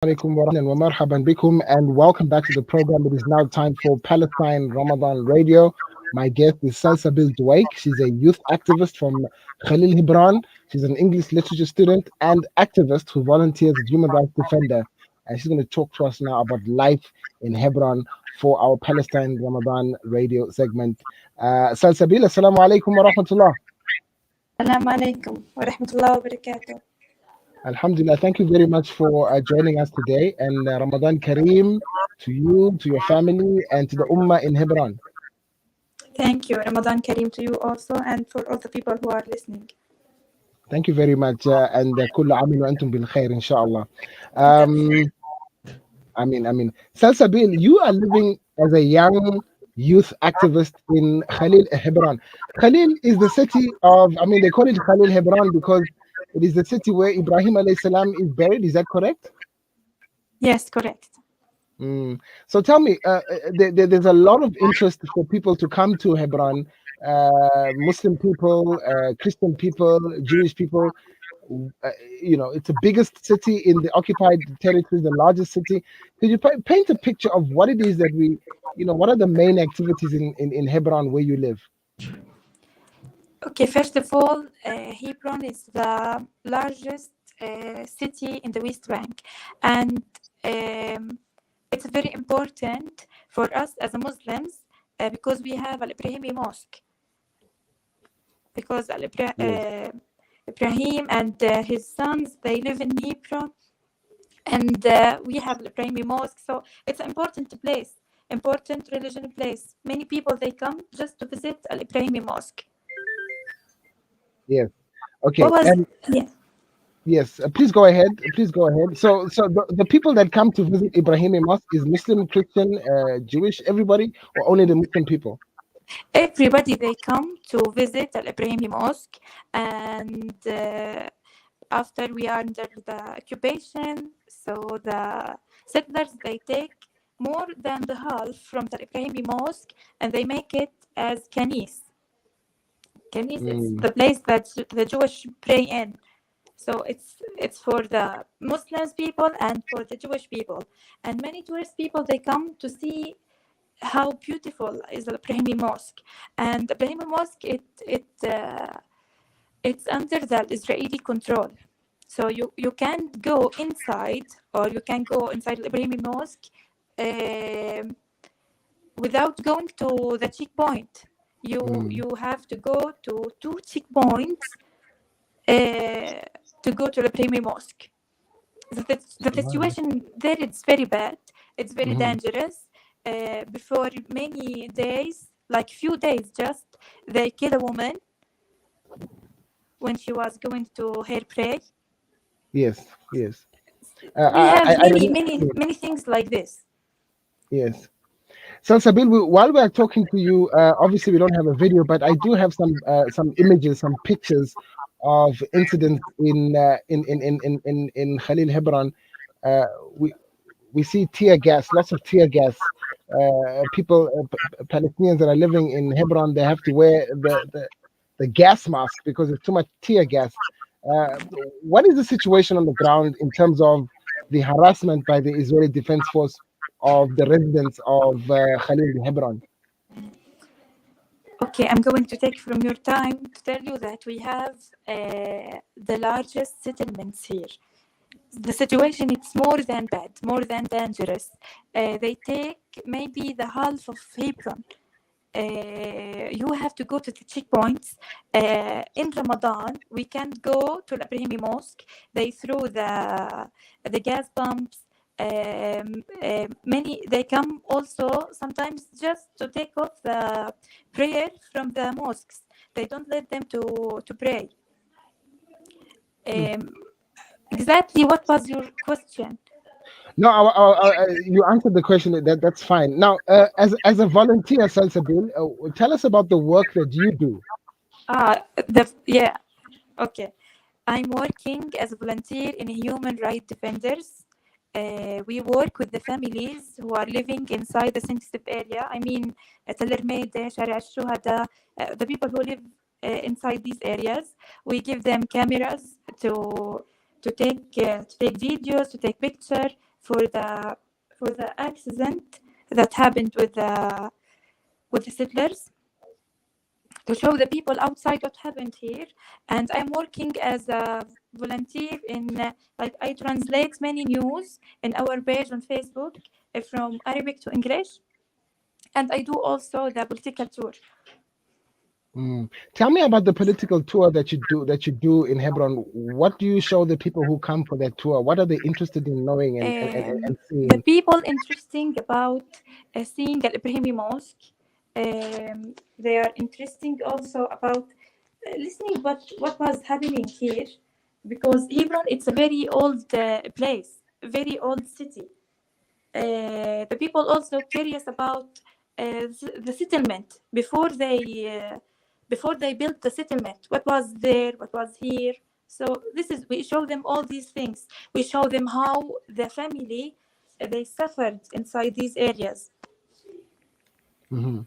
Alaikum wa rahmatullahi wa marhaban bikum, and welcome back to the program. It is now time for Palestine Ramadan Radio. My guest is Salsaabeel Dwaik. She's a youth activist from Khalil Hebron. She's an English literature student and activist who volunteers as human rights defender. And she's going to talk to us now about life in Hebron for our Palestine Ramadan Radio segment. Salsaabeel, assalamu alaikum wa rahmatullah. السلام عليكم ورحمة الله وبركاته. Alhamdulillah, thank you very much for joining us today. And Ramadan Kareem to you, to your family, and to the Ummah in Hebron. Thank you. Ramadan Kareem to you also and for all the people who are listening. Thank you very much. And كل عام وأنتم بالخير إن شاء الله. Amin. Salsaabeel, you are living as a young youth activist in Khalil Hebron. Khalil is the city of, they call it Khalil Hebron because it is the city where Ibrahim alayhi salam is buried. Is that correct? Yes, correct. So tell me, there's a lot of interest for people to come to Hebron, Muslim people, Christian people, Jewish people. It's the biggest city in the occupied territories, the largest city. Could you paint a picture of what it is that what are the main activities in Hebron where you live? Okay, first of all, Hebron is the largest city in the West Bank, and it's very important for us as Muslims because we have Al-Ibrahimi Mosque. Because Ibrahim and his sons, they live in Hebron, and we have Al-Ibrahimi Mosque, so it's an important place, important religious place. Many people, they come just to visit Al-Ibrahimi Mosque. Yes. Okay. Yes. Please go ahead. So the people that come to visit Ibrahimi Mosque is Muslim, Christian, Jewish, everybody, or only the Muslim people? Everybody, they come to visit Al-Ibrahimi Mosque, and after we are under the occupation, so the settlers, they take more than the half from the Ibrahimi Mosque and they make it as kanis. Kanis is the place that the Jewish pray in. So it's for the Muslims people and for the Jewish people. And many tourist people, they come to see how beautiful is the Ibrahimi Mosque. And the Ibrahimi Mosque, it's under the Israeli control. So you can't go inside, or you can go inside the Ibrahimi Mosque without going to the checkpoint. You have to go to 2 checkpoints to go to the Ibrahimi Mosque. The situation there is very bad. It's very dangerous. Before many days, like few days just, they kill a woman when she was going to her pray. Yes. We have many things like this. Yes. So Salsaabeel, while we are talking to you, obviously we don't have a video, but I do have some images, some pictures of incidents in Khalil Hebron. We see tear gas, lots of tear gas. People, Palestinians that are living in Hebron, they have to wear the gas mask because there's too much tear gas. What is the situation on the ground in terms of the harassment by the Israeli Defense Force of the residents of Khalil Hebron? Okay, I'm going to take from your time to tell you that we have the largest settlements here. The situation is more than bad, more than dangerous. They take maybe the half of Hebron. You have to go to the checkpoints. In Ramadan, we can't go to the Ibrahimi Mosque. They throw the gas pumps. Many, they come also sometimes just to take off the prayer from the mosques. They don't let them to pray. Exactly, what was your question? No, you answered the question. That's fine. Now, as a volunteer, Salsaabeel, tell us about the work that you do. Okay. I'm working as a volunteer in Human Rights Defenders. We work with the families who are living inside the sensitive area. I mean, Tel Ermede, Shari'a Shuhada, the people who live inside these areas. We give them cameras to take videos, to take pictures, for the accident that happened with the settlers, to show the people outside what happened here. And I'm working as a volunteer in like I translate many news in our page on Facebook from Arabic to English, and I do also the political tour. Tell me about the political tour that you do in Hebron. What do you show the people who come for that tour? What are they interested in knowing and The seeing? people interesting about seeing Al Ibrahimi Mosque. They are interesting also about listening what was happening here, because Hebron it's a very old place, very old city. The people also curious about the settlement before they built the settlement. What was there? What was here? So this is we show them all these things. We show them how the family they suffered inside these areas. Mhm.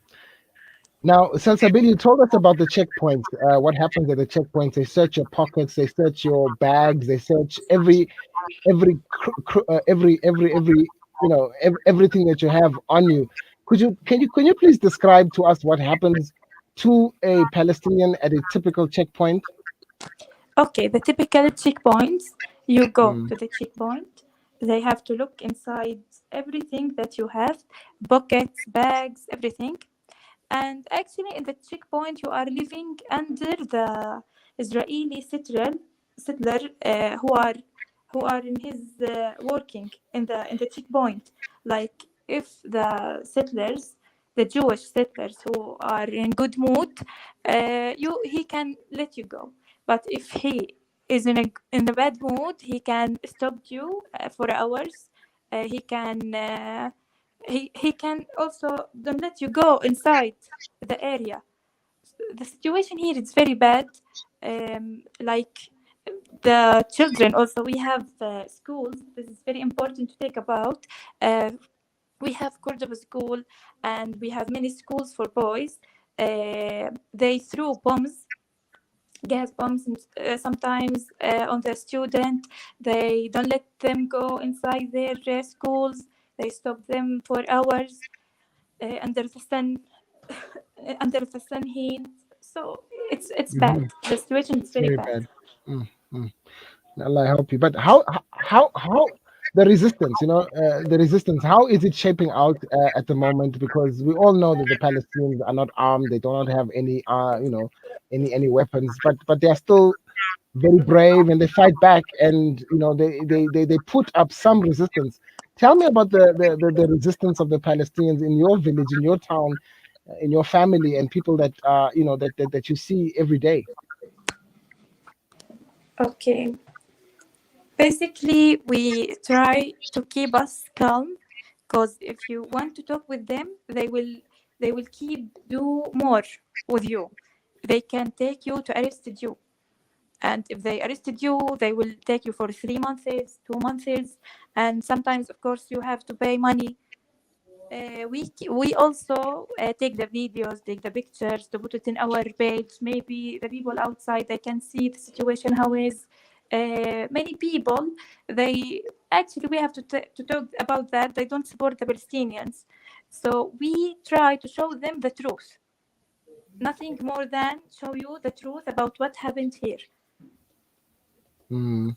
Now, Salsabil, you told us about the checkpoints. What happens at the checkpoints? They search your pockets, they search your bags, they search every everything that you have on you. Can you please describe to us what happens to a Palestinian at a typical checkpoint? Okay, the typical checkpoints. You go Mm, to the checkpoint. They have to look inside everything that you have, pockets, bags, everything. And actually, in the checkpoint, you are living under the Israeli settler who are in his working in the checkpoint. Like if the settlers, the Jewish settlers who are in good mood, you he can let you go. But if he is in a bad mood, he can stop you for hours. He can. He can also don't let you go inside the area. The situation here is very bad. Like the children also we have schools. This is very important to take about. We have Cordoba school and we have many schools for boys. They threw bombs, gas bombs, sometimes on the student. They don't let them go inside their schools. They stop them for hours under the sun, under the sun heat. So it's bad. mhm. The situation is It's very very bad. bad. Mm, mm. Allah help you. But how the resistance, the resistance, how is it shaping out at the moment? Because we all know that the Palestinians are not armed, they do not have any, any weapons, but they are still very brave and they fight back, and they put up some resistance. Tell me about the resistance of the Palestinians in your village, in your town, in your family, and people that that you see every day. Okay. Basically, we try to keep us calm, because if you want to talk with them, they will keep do more with you. They can take you to arrest you. And if they arrested you, they will take you for 3 months, 2 months, and sometimes, of course, you have to pay money. We also take the videos, take the pictures to put it in our page. Maybe the people outside they can see the situation how is. Many people they actually we have to talk about that. They don't support the Palestinians, so we try to show them the truth. Nothing more than show you the truth about what happened here. Hmm.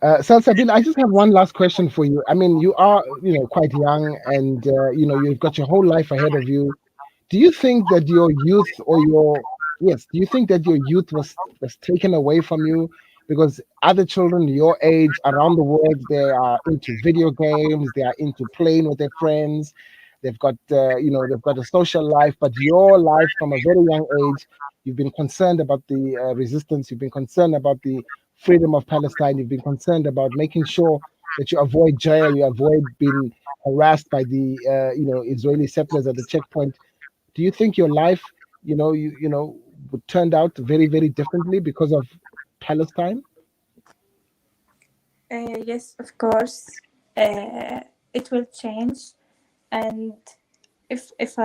Salsabil, I just have one last question for you. I mean, you are, quite young, and you've got your whole life ahead of you. Do you think that your youth, or do you think that your youth was taken away from you because other children your age around the world, they are into video games, they are into playing with their friends, they've got a social life, but your life from a very young age, you've been concerned about the resistance, you've been concerned about the freedom of Palestine, you've been concerned about making sure that you avoid jail, you avoid being harassed by the Israeli settlers at the checkpoint. Do you think your life, would turned out very, very differently because of Palestine? Yes, of course. It will change, and if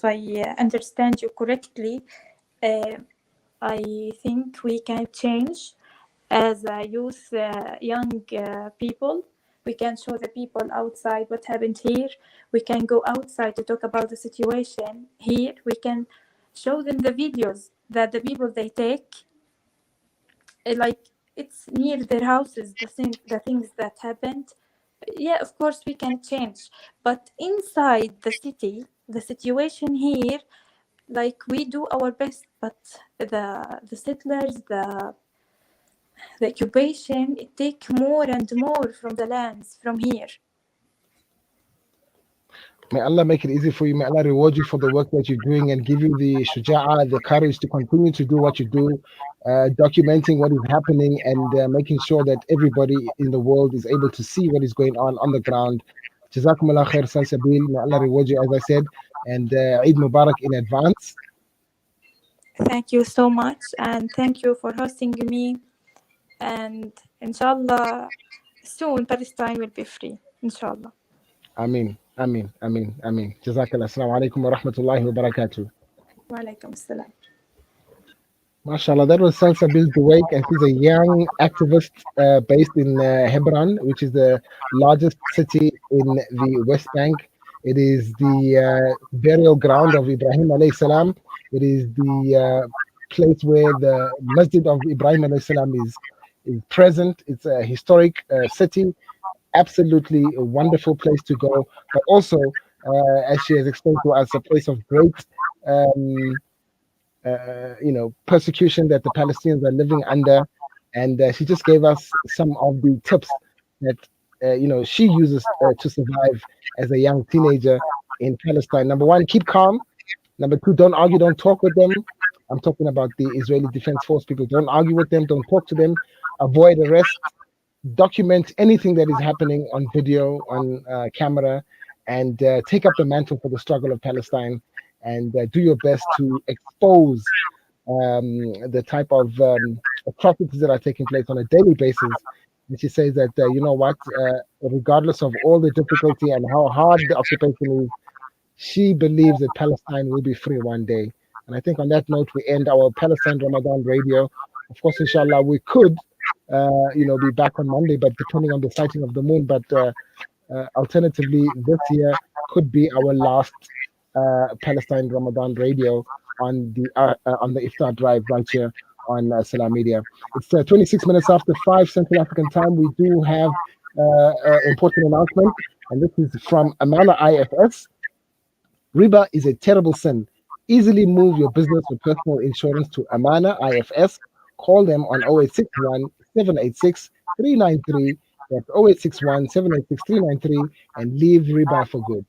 I understand you correctly, uh, I think we can change as a youth, young people. We can show the people outside what happened here. We can go outside to talk about the situation here. We can show them the videos that the people they take, like it's near their houses, the things that happened. Yeah, of course we can change, but inside the city, the situation here, like we do our best, but the settlers, the occupation, it take more and more from the lands from here. May Allah make it easy for you. May Allah reward you for the work that you're doing and give you the shuja'ah, the courage to continue to do what you do, documenting what is happening and making sure that everybody in the world is able to see what is going on the ground. Jazakumullah khair, Salsaabeel. May Allah reward you, as I said, and Eid Mubarak in advance. Thank you so much, and thank you for hosting me, and inshallah soon Palestine will be free, inshallah. Ameen, ameen, ameen, ameen. Jazakallah. Assalamu alaikum wa rahmatullahi wa barakatuh. Wa alaikum assalam. MashaAllah, that was Salsaabeel Dwaik, and she's a young activist based in Hebron, which is the largest city in the West Bank. It is the burial ground of Ibrahim alayhi salam. It is the place where the Masjid of Ibrahim alayhi salam is present. It's a historic city, absolutely a wonderful place to go, but also, as she has explained to us, a place of great persecution that the Palestinians are living under. And she just gave us some of the tips that, she uses to survive as a young teenager in Palestine. Number one, keep calm. Number two, don't argue, don't talk with them. I'm talking about the Israeli Defense Force people. Don't argue with them, don't talk to them, avoid arrest, document anything that is happening on video, on camera, and take up the mantle for the struggle of Palestine, and do your best to expose the type of atrocities that are taking place on a daily basis. And she says that, regardless of all the difficulty and how hard the occupation is, she believes that Palestine will be free one day. And I think on that note, we end our Palestine Ramadan radio. Of course, inshallah, we could, be back on Monday, but depending on the sighting of the moon. But alternatively, this year could be our last Palestine Ramadan radio on the Iftar Drive right here on Salam Media. It's 26 minutes after 5 Central African time. We do have important announcement, and this is from Amana IFS. Riba is a terrible sin. Easily move your business or personal insurance to Amana IFS. Call them on 0861 786 393. That's 0861 786 393 and leave riba for good.